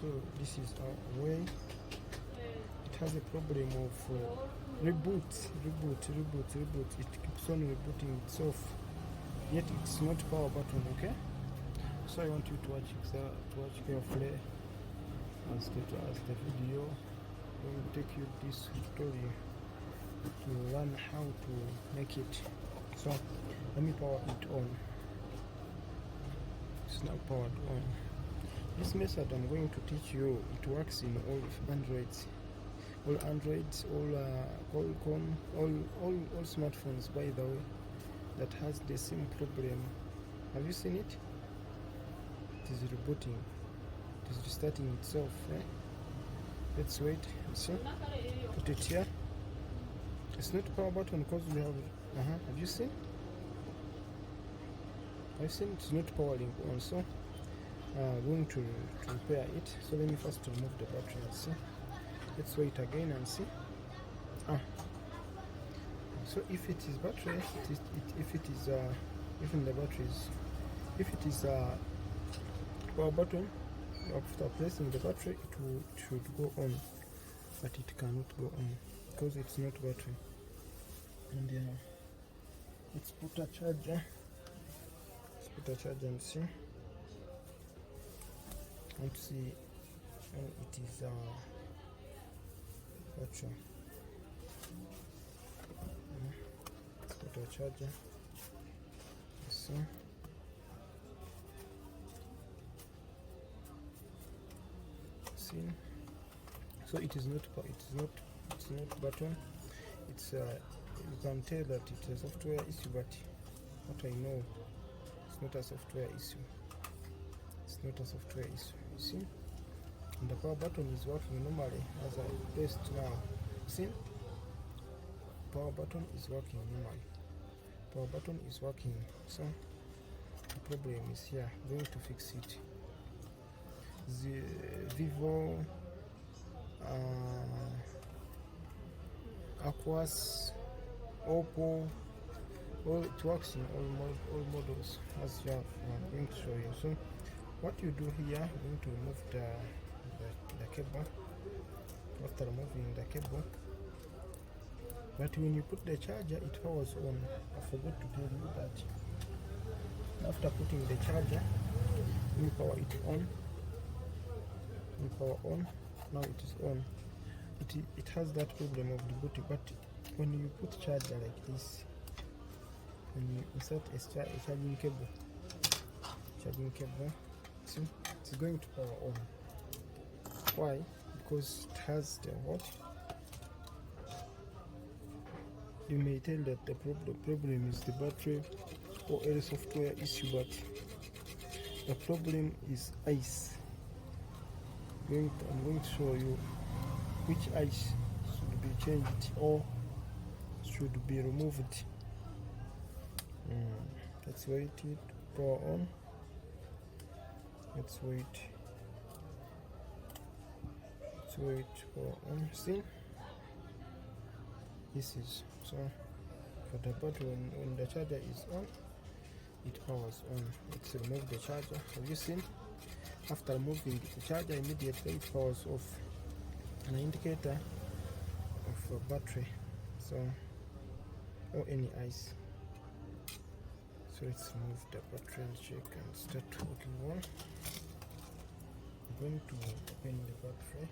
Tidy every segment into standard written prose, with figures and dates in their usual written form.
So this is our way. It has a problem of reboot. It keeps on rebooting itself, yet it's not power button. Okay, so I want you to watch carefully as the video will take you this tutorial to learn how to make it. So let me power it on. It's now powered on. This method I'm going to teach you, it works in all Androids, all Qualcomm, all smartphones, by the way, that has the same problem. Have you seen it? It is rebooting. It is restarting itself. Right? Let's wait. See? Put it here. It's not power button because we have. Have you seen? I've seen it's not powering on. So going to repair it. So let me first remove the battery and see. Let's wait again and see. So if it is battery, if it is even the batteries, if it is power button, after pressing the battery it should go on, but it cannot go on because it's not battery. And let's put a charger. Let's put a charger and see. Let's see how it is battery. Let's put a charger. Let's see. So it is not button. It's you can tell that it's a software issue, but what I know, it's not a software issue. It's not a software issue. You see, and the power button is working normally as I pressed now. See, power button is working normally. Power button is working. So the problem is here. I'm going to fix it. The Vivo, Aquas, Oppo, it works in all models as you have. I'm going to show you. So what you do here, I'm going to remove the cable. After removing the cable, but when you put the charger, it powers on. I forgot to tell you that. After putting the charger, you power it on. You power on. Now it is on. It has that problem of rebooting, but when you put charger like this, when you insert a charging cable, see, it's going to power on. Why? Because it has the what? You may tell that the problem is the battery or a software issue, but the problem is ice. I'm going to show you which ice should be changed or should be removed. Let's wait it power on. Let's wait power on. See, this is so for the battery. When the charger is on, it powers on. Let's remove the charger. Have you seen? After removing the charger, immediately it powers off, an indicator of a battery, so or any ice. So let's remove the battery and check and start working on. I'm going to open the battery.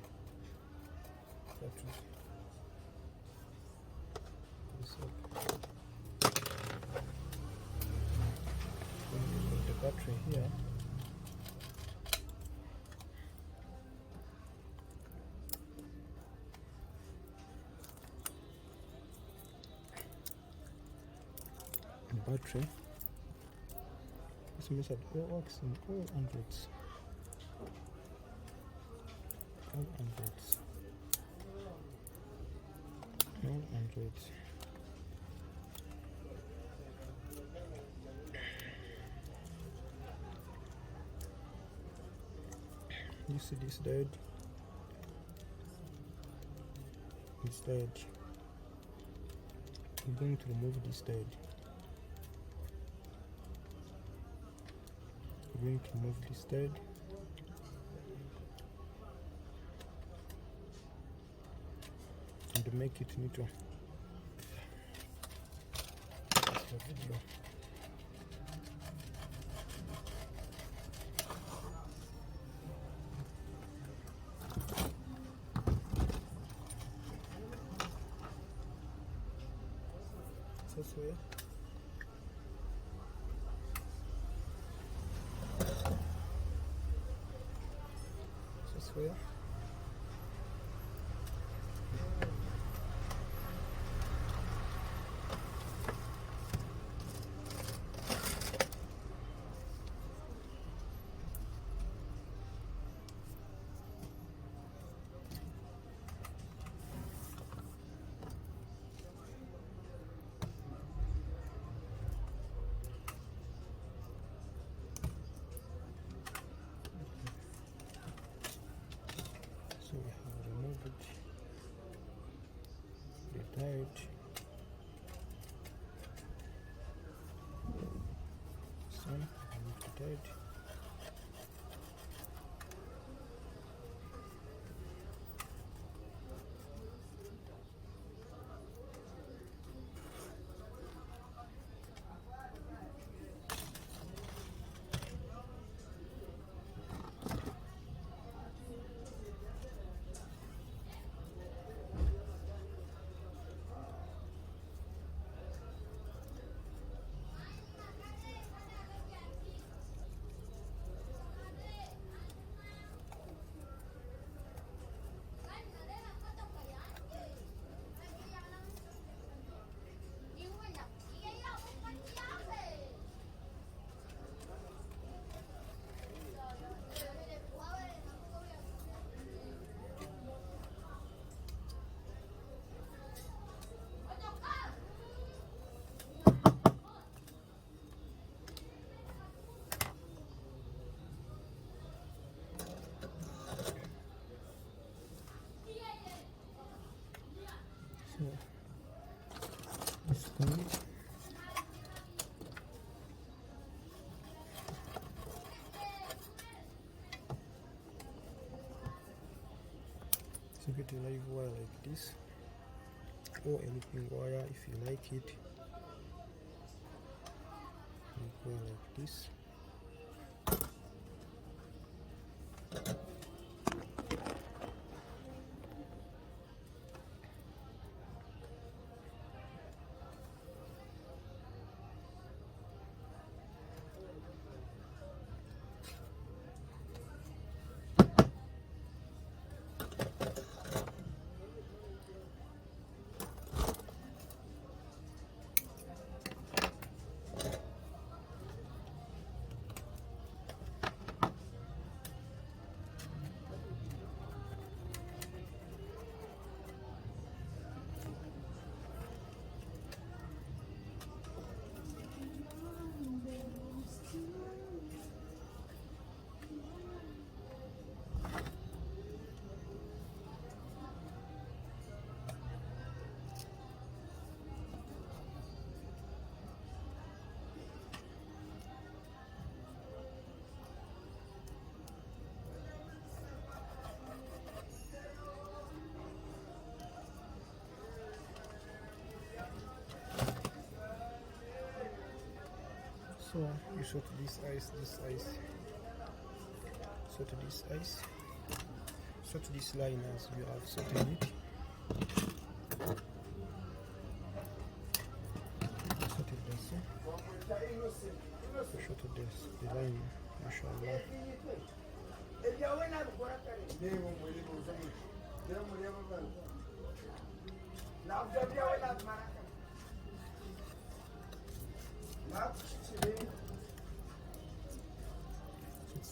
The battery here. Battery. This method works in all Androids. All Androids. You see this diode? This diode. I'm going to remove this diode. I'm going to remove this diode. and make it neater. The video. This way. This way. So we have removed it, retired. So remove the tied. So this one. So get a live wire like this, or a looping wire if you like it. Loop wire like this. So you sort this ice, sort this ice, sort this line as you have sorted it. Sorted this, sorted this, the line, mashallah.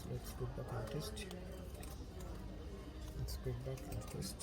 Let's go back and test. Let's go back and test.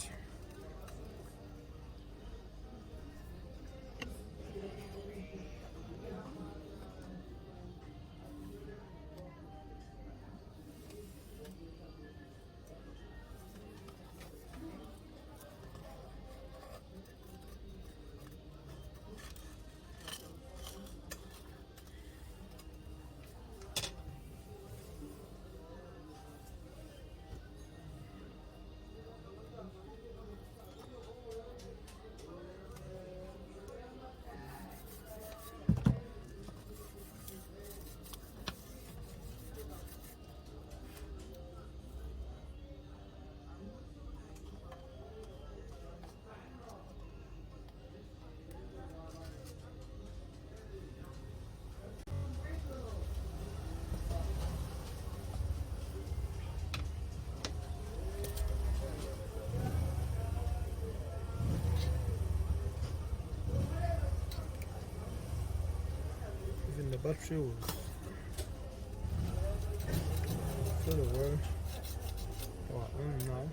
battery was fairly well on now.